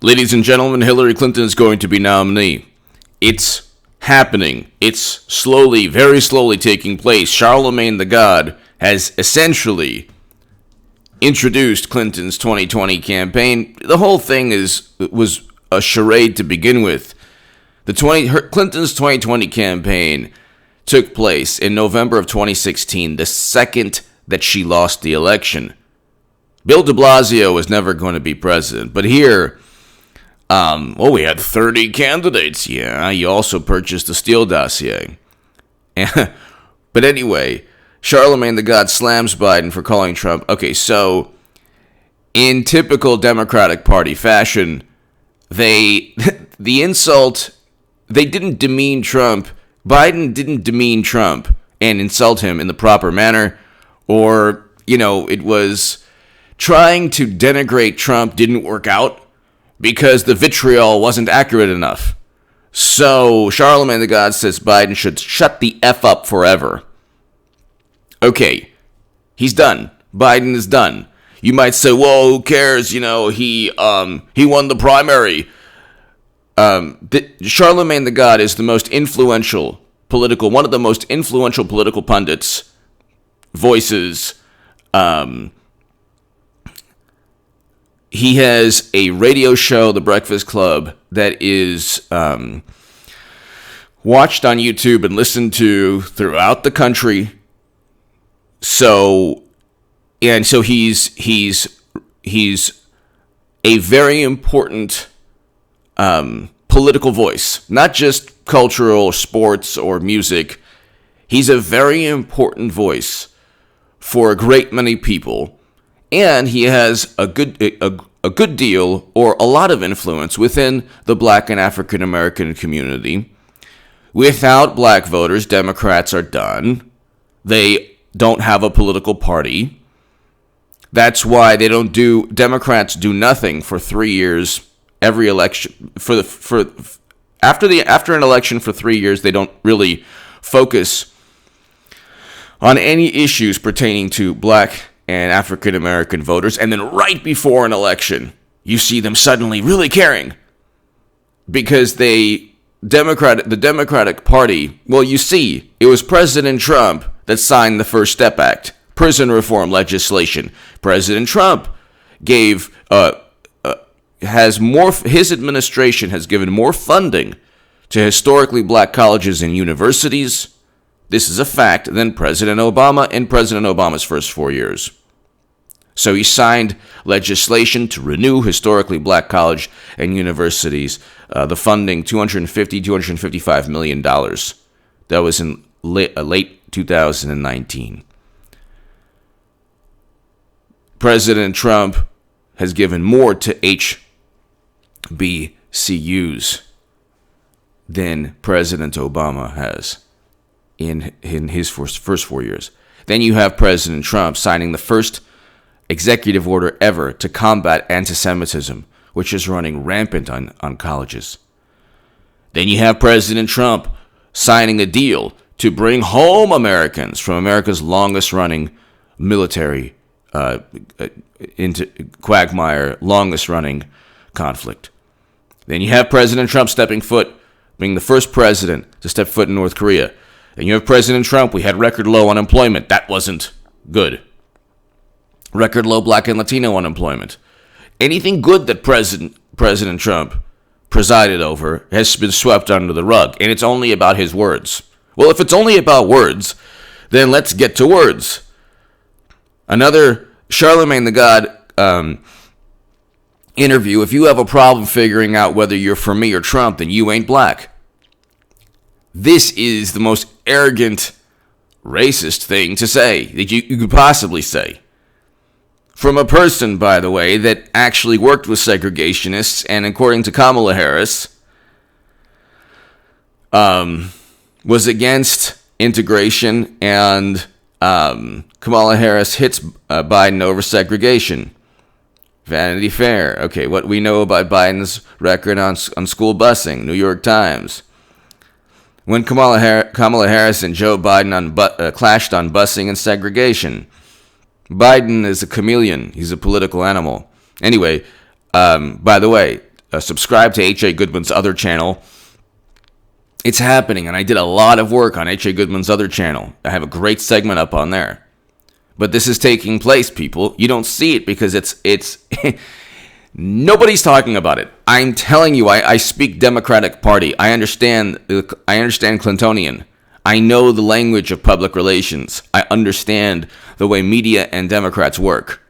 Ladies and gentlemen, Hillary Clinton is going to be nominee. It's happening. It's slowly, very slowly taking place. Charlamagne the God has essentially introduced Clinton's 2020 campaign. The whole thing was a charade to begin with. Clinton's 2020 campaign took place in November of 2016, the second that she lost the election. Bill de Blasio was never going to be president, but here, we had 30 candidates. Yeah, you also purchased the Steele dossier. But anyway, Charlamagne the God slams Biden for calling Trump. Okay, so in typical Democratic Party fashion, the insult, they didn't demean Trump. Biden didn't demean Trump and insult him in the proper manner, or, it was trying to denigrate Trump didn't work out because the vitriol wasn't accurate enough. So Charlamagne the God says Biden should shut the F up forever. Okay, he's done. Biden is done. You might say, well, who cares? He won the primary. Charlamagne the God is one of the most influential political pundits, voices. He has a radio show, The Breakfast Club, that is watched on YouTube and listened to throughout the country. So he's a very important political voice, not just cultural, sports, or music. He's a very important voice for a great many people, and he has a good deal or a lot of influence within the Black and African American community. Without black voters, Democrats are done. They don't have a political party. That's why Democrats do nothing for 3 years. Every election after an election for 3 years, they don't really focus on any issues pertaining to Black and African American voters. And then right before an election, you see them suddenly really caring because the Democratic Party. Well, you see, it was President Trump that signed the First Step Act, prison reform legislation. President Trump his administration has given more funding to historically black colleges and universities. This is a fact than President Obama in President Obama's first 4 years. So he signed legislation to renew historically black college and universities, the funding, $255 million. That was in late 2019. President Trump has given more to HBCUs than President Obama has in his first 4 years. Then you have President Trump signing the first executive order ever to combat anti-Semitism, which is running rampant on colleges. Then you have President Trump signing a deal to bring home Americans from America's longest-running military into quagmire, longest-running conflict. Then you have President Trump being the first president to step foot in North Korea. Then you have President Trump. We had record low unemployment. That wasn't good. Record low Black and Latino unemployment. Anything good that President Trump presided over has been swept under the rug, and it's only about his words. Well, if it's only about words, then let's get to words. Another Charlamagne the God interview. If you have a problem figuring out whether you're for me or Trump, then you ain't black. This is the most arrogant, racist thing to say that you could possibly say. From a person, by the way, that actually worked with segregationists, and according to Kamala Harris, was against integration, and Kamala Harris hits Biden over segregation. Vanity Fair. Okay, what we know about Biden's record on school busing. New York Times. When Kamala Harris and Joe Biden clashed on busing and segregation. Biden is a chameleon. He's a political animal. Anyway, by the way, subscribe to H.A. Goodman's other channel. It's happening, and I did a lot of work on H.A. Goodman's other channel. I have a great segment up on there. But this is taking place, people. You don't see it because it's nobody's talking about it. I'm telling you, I speak Democratic Party. I understand Clintonian. I know the language of public relations. I understand the way media and Democrats work.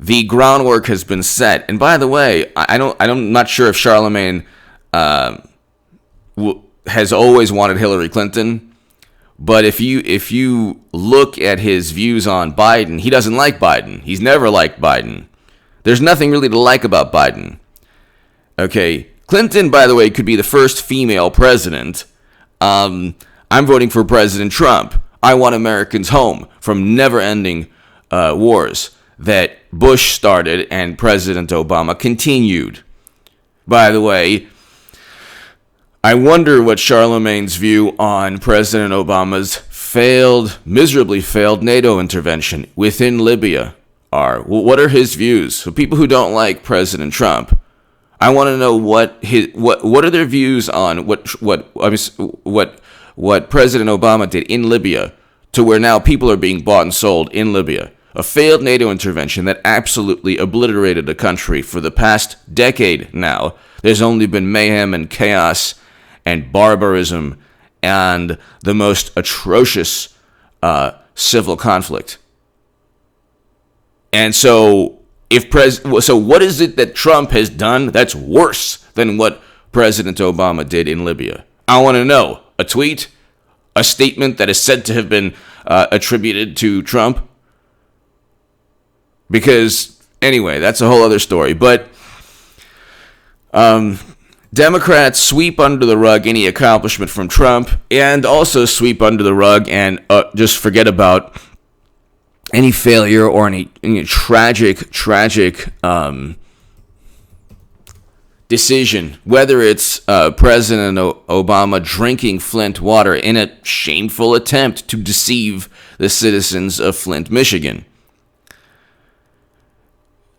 The groundwork has been set. And by the way, I'm not sure if Charlamagne has always wanted Hillary Clinton, but if you look at his views on Biden, he doesn't like Biden. He's never liked Biden. There's nothing really to like about Biden. Okay, Clinton, by the way, could be the first female president. I'm voting for President Trump. I want Americans home from never-ending wars that Bush started and President Obama continued. By the way, I wonder what Charlamagne's view on President Obama's miserably failed NATO intervention within Libya are. What are his views? For people who don't like President Trump, I want to know what are their views on what President Obama did in Libya, to where now people are being bought and sold in Libya. A failed NATO intervention that absolutely obliterated the country for the past decade now. There's only been mayhem and chaos and barbarism and the most atrocious civil conflict. And so, what is it that Trump has done that's worse than what President Obama did in Libya? I want to know. A tweet? A statement that is said to have been attributed to Trump? Because, anyway, that's a whole other story. But Democrats sweep under the rug any accomplishment from Trump, and also sweep under the rug and just forget about any failure or any tragic decision, whether it's President Obama drinking Flint water in a shameful attempt to deceive the citizens of Flint, Michigan.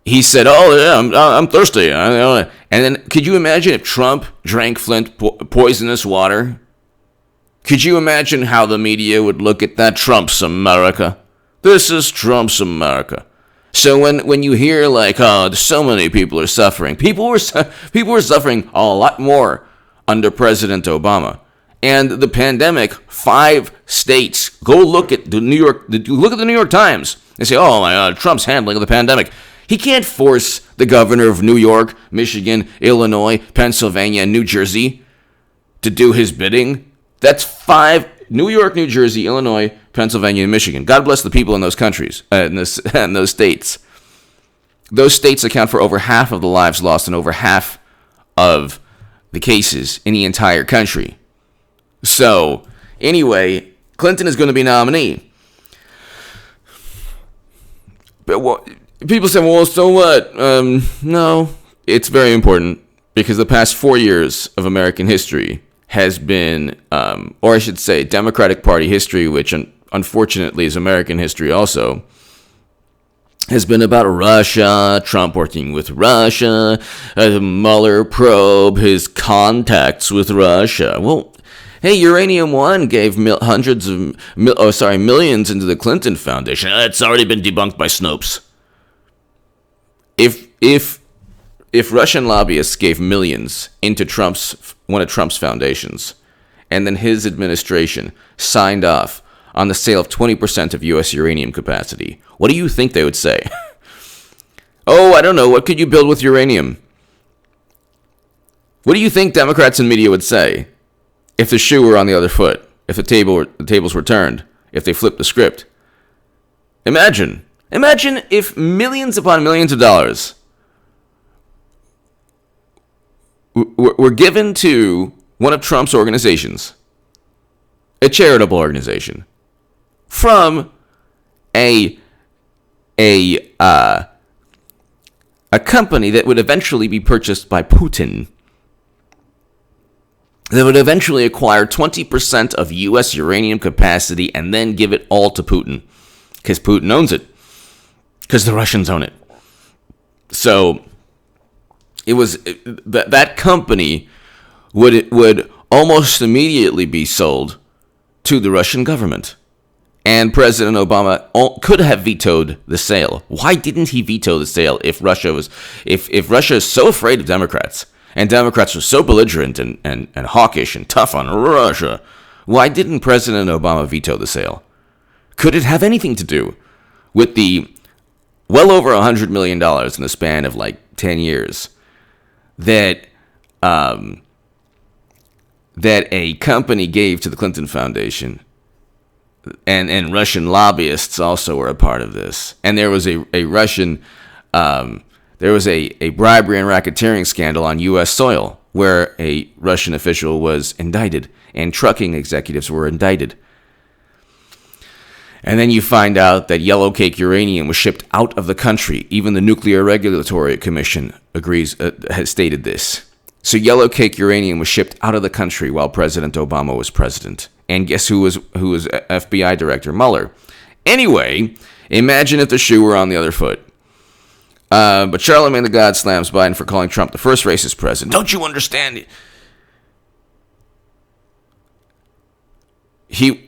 He said, "Oh yeah, I'm thirsty," and then could you imagine if Trump drank Flint poisonous water? Could you imagine how the media would look at that? Trump's America. This is Trump's America. So when you hear like, oh, so many people are suffering, people were suffering a lot more under President Obama. And the pandemic, 5 states. Go look at the New York Times and say, oh my God, Trump's handling of the pandemic. He can't force the governor of New York, Michigan, Illinois, Pennsylvania, and New Jersey to do his bidding. That's 5: New York, New Jersey, Illinois, Pennsylvania, and Michigan. God bless the people in those countries, in those states. Those states account for over half of the lives lost and over half of the cases in the entire country. So, anyway, Clinton is going to be nominee. But people say, well, so what? No, it's very important because the past 4 years of American history has been, or I should say, Democratic Party history, which unfortunately is American history also, has been about Russia, Trump working with Russia, the Mueller probe, his contacts with Russia. Well, hey, Uranium One gave millions into the Clinton Foundation. It's already been debunked by Snopes. If Russian lobbyists gave millions into one of Trump's foundations, and then his administration signed off on the sale of 20% of U.S. uranium capacity, what do you think they would say? Oh, I don't know. What could you build with uranium? What do you think Democrats and media would say if the shoe were on the other foot, if the tables were turned, if they flipped the script? Imagine if millions upon millions of dollars were given to one of Trump's organizations, a charitable organization, from a company that would eventually be purchased by Putin, that would eventually acquire 20% of U.S. uranium capacity and then give it all to Putin, because Putin owns it, because the Russians own it. So, that company would almost immediately be sold to the Russian government. And President Obama could have vetoed the sale. Why didn't he veto the sale if Russia is so afraid of Democrats, and Democrats are so belligerent and hawkish and tough on Russia? Why didn't President Obama veto the sale? Could it have anything to do with the well over $100 million in the span of like 10 years that a company gave to the Clinton Foundation? And Russian lobbyists also were a part of this. And there was a Russian, there was a bribery and racketeering scandal on U.S. soil where a Russian official was indicted and trucking executives were indicted. And then you find out that yellowcake uranium was shipped out of the country. Even the Nuclear Regulatory Commission has stated this. So yellowcake uranium was shipped out of the country while President Obama was president. And guess who was FBI Director? Mueller. Anyway, imagine if the shoe were on the other foot. But Charlamagne the God slams Biden for calling Trump the first racist president. Don't you understand?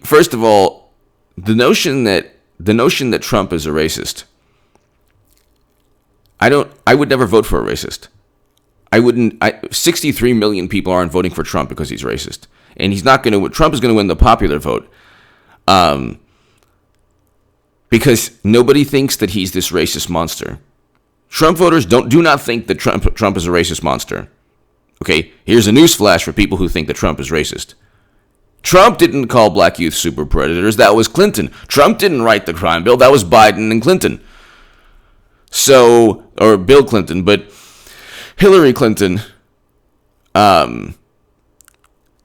First of all, the notion that Trump is a racist. I would never vote for a racist. 63 million people aren't voting for Trump because he's racist. And Trump is going to win the popular vote. Because nobody thinks that he's this racist monster. Trump voters do not think that Trump is a racist monster. Okay, here's a newsflash for people who think that Trump is racist. Trump didn't call black youth super predators. That was Clinton. Trump didn't write the crime bill. That was Biden and Clinton. Or Bill Clinton, but Hillary Clinton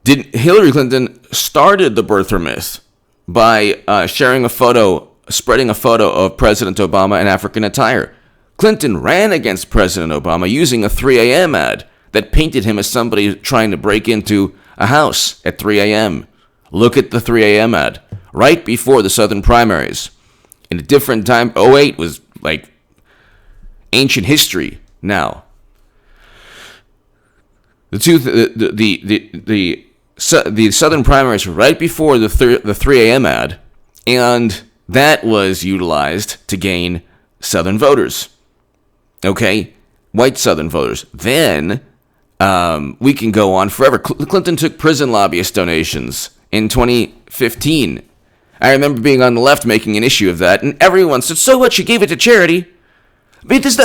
Hillary Clinton started the birther myth by spreading a photo of President Obama in African attire. Clinton ran against President Obama using a 3 a.m. ad that painted him as somebody trying to break into a house at 3 a.m. Look at the 3 a.m. ad, right before the Southern primaries. In a different time, 2008 was like ancient history now. The Southern primaries were right before the 3 a.m. ad, and that was utilized to gain Southern voters. Okay? White Southern voters. Then, we can go on forever. Clinton took prison lobbyist donations in 2015. I remember being on the left making an issue of that, and everyone said, so what, she gave it to charity? I mean, there's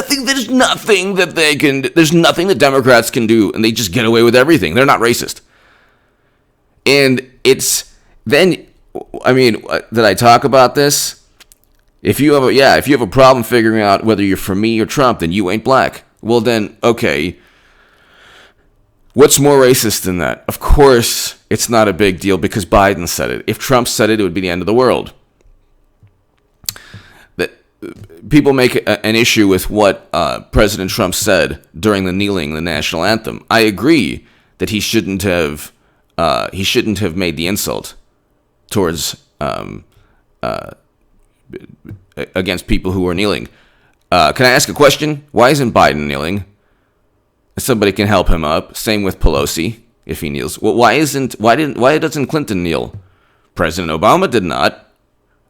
nothing that Democrats can do, and they just get away with everything. They're not racist. And it's, then, I mean, did I talk about this? If you have a problem figuring out whether you're for me or Trump, then you ain't black. Well then, okay. What's more racist than that? Of course, it's not a big deal because Biden said it. If Trump said it, it would be the end of the world. That people make an issue with what President Trump said during the kneeling, the national anthem. I agree that he shouldn't have made the insult towards against people who are kneeling. Can I ask a question? Why isn't Biden kneeling? Somebody can help him up. Same with Pelosi if he kneels. Well, why doesn't Clinton kneel? President Obama did not.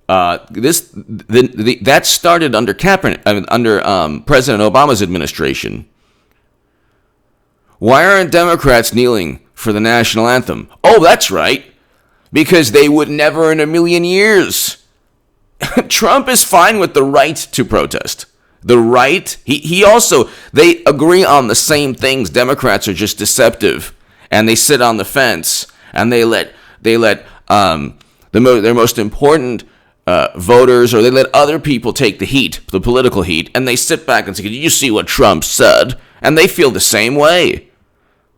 That started under President Obama's administration. Why aren't Democrats kneeling for the national anthem? Oh, that's right. Because they would never in a million years. Trump is fine with the right to protest. The right, he also, they agree on the same things. Democrats are just deceptive, and they sit on the fence, and they let their most important voters, or they let other people take the heat, the political heat, and they sit back and say, "Did you see what Trump said?" And they feel the same way.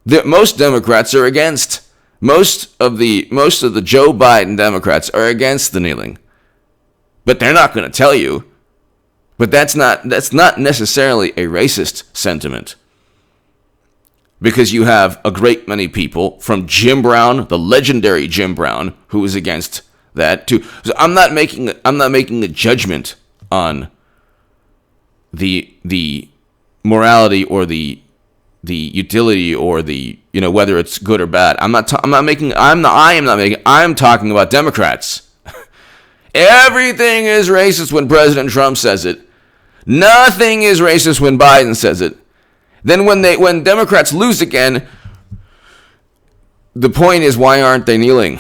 Most Democrats are against. Most of the Joe Biden Democrats are against the kneeling, but they're not going to tell you. But that's not necessarily a racist sentiment, because you have a great many people from Jim Brown, the legendary Jim Brown, who is against that too. So I'm not making a judgment on the morality or the the utility or the, whether it's good or bad. I'm talking about Democrats. Everything is racist when President Trump says it. Nothing is racist when Biden says it. Then when Democrats lose again, the point is, why aren't they kneeling?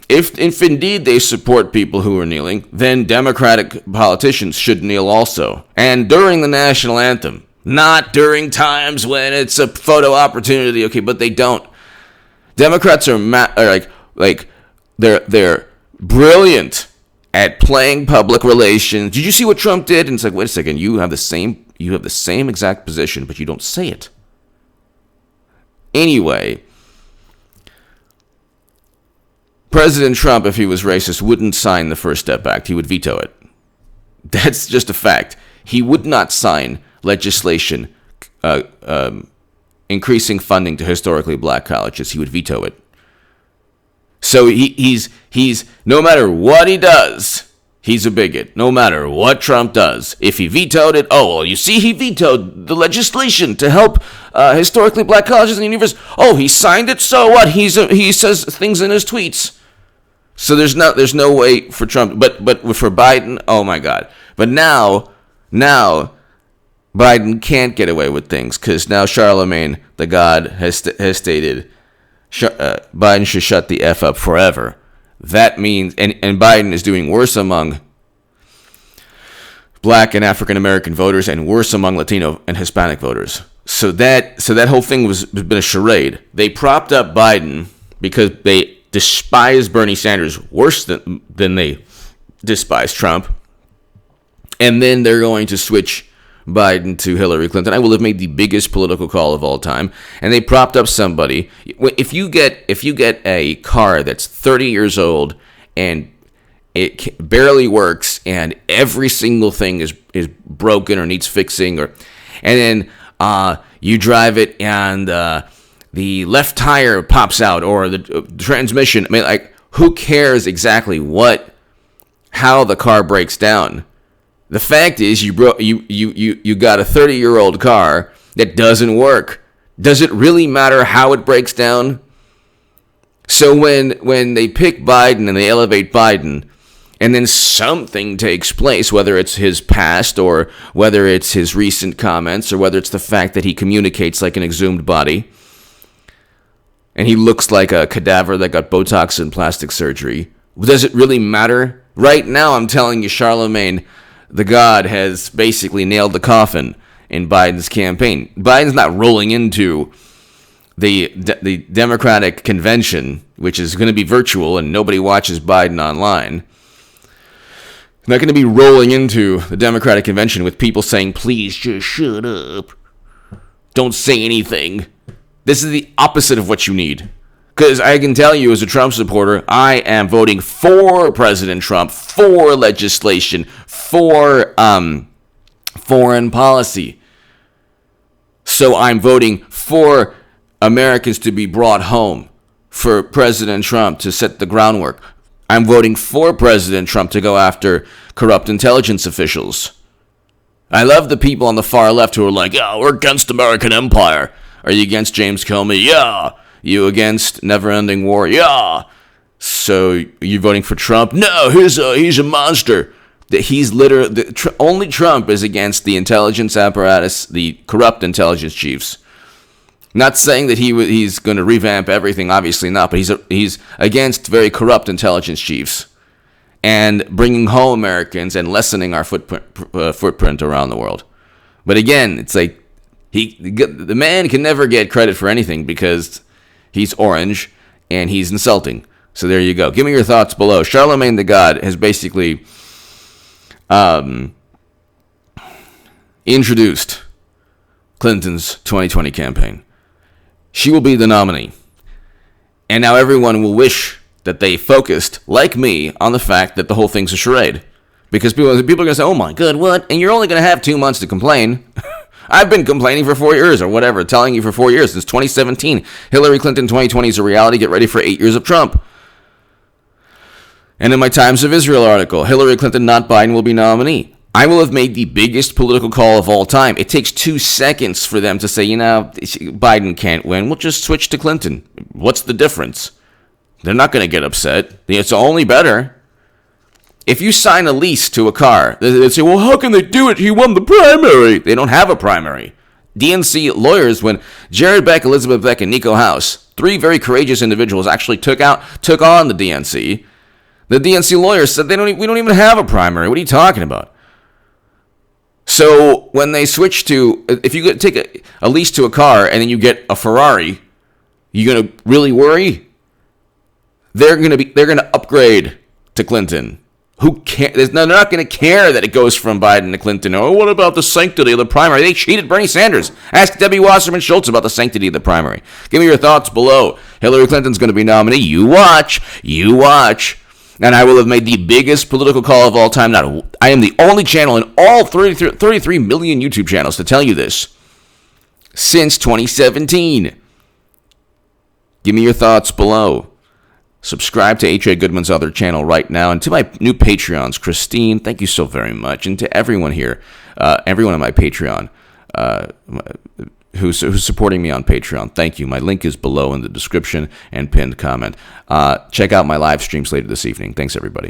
If indeed they support people who are kneeling, then Democratic politicians should kneel also. And during the national anthem, not during times when it's a photo opportunity, okay, but they don't. Democrats are they're brilliant at playing public relations. Did you see what Trump did? And it's like, wait a second, you have the same exact position, but you don't say it. Anyway, President Trump, if he was racist, wouldn't sign the First Step Act. He would veto it. That's just a fact. He would not sign legislation increasing funding to historically black colleges. He would veto it. So he's no matter what he does, he's a bigot. No matter what Trump does. If he vetoed it, you see, he vetoed the legislation to help historically black colleges and universities. Oh, he signed it, so what? He says things in his tweets. So there's no way for Trump, but for Biden, oh my God. But now Biden can't get away with things because now Charlamagne, the God, has stated Biden should shut the F up forever. That means, and Biden is doing worse among black and African American voters and worse among Latino and Hispanic voters. So that whole thing has been a charade. They propped up Biden because they despise Bernie Sanders worse than they despise Trump. And then they're going to switch Biden to Hillary Clinton. I will have made the biggest political call of all time. And they propped up somebody. If you get a car that's 30 years old and it barely works and every single thing is broken or needs fixing, and then you drive it and the left tire pops out or the transmission. I mean, like, who cares exactly how the car breaks down? The fact is, you got a 30-year-old car that doesn't work. Does it really matter how it breaks down? So when they pick Biden and they elevate Biden, and then something takes place, whether it's his past or whether it's his recent comments or whether it's the fact that he communicates like an exhumed body, and he looks like a cadaver that got Botox and plastic surgery. Does it really matter? Right now, I'm telling you, Charlamagne, the God, has basically nailed the coffin in Biden's campaign. Biden's not rolling into the Democratic convention, which is going to be virtual and nobody watches Biden online. They're not going to be rolling into the Democratic convention with people saying, please just shut up. Don't say anything. This is the opposite of what you need. Because I can tell you, as a Trump supporter, I am voting for President Trump, for legislation, for foreign policy. So I'm voting for Americans to be brought home, for President Trump to set the groundwork. I'm voting for President Trump to go after corrupt intelligence officials. I love the people on the far left who are like, yeah, we're against American empire. Are you against James Comey? Yeah. You against never-ending war? Yeah. So you voting for Trump? No, he's a monster. He's literally only Trump is against the intelligence apparatus, the corrupt intelligence chiefs. Not saying that he's going to revamp everything, obviously not, but he's against very corrupt intelligence chiefs and bringing home Americans and lessening our footprint around the world. But again, it's like the man can never get credit for anything because he's orange and he's insulting. So there you go. Give me your thoughts below. Charlamagne the God has basically introduced Clinton's 2020 campaign. She will be the nominee. And now everyone will wish that they focused, like me, on the fact that the whole thing's a charade. Because people are going to say, oh my God, what? And you're only going to have 2 months to complain. I've been complaining for 4 years or whatever, telling you for 4 years, since 2017. Hillary Clinton 2020 is a reality. Get ready for 8 years of Trump. And in my Times of Israel article, Hillary Clinton, not Biden, will be nominee. I will have made the biggest political call of all time. It takes 2 seconds for them to say, Biden can't win. We'll just switch to Clinton. What's the difference? They're not going to get upset. It's only better. If you sign a lease to a car, they say, well, how can they do it? He won the primary. They don't have a primary. DNC lawyers, when Jared Beck, Elizabeth Beck, and Nico House, 3 very courageous individuals, actually took on the DNC, the DNC lawyers said we don't even have a primary. What are you talking about? So when they switch to, if you take a lease to a car and then you get a Ferrari, you gonna really worry? They're gonna upgrade to Clinton. Who cares? They're not going to care that it goes from Biden to Clinton. Oh, what about the sanctity of the primary? They cheated Bernie Sanders. Ask Debbie Wasserman Schultz about the sanctity of the primary. Give me your thoughts below. Hillary Clinton's going to be nominee. You watch. And I will have made the biggest political call of all time. I am the only channel in all 33 million YouTube channels to tell you this since 2017. Give me your thoughts below. Subscribe to H.A. Goodman's other channel right now. And to my new Patreons, Christine, thank you so very much. And to everyone here, everyone on my Patreon who's supporting me on Patreon, thank you. My link is below in the description and pinned comment. Check out my live streams later this evening. Thanks, everybody.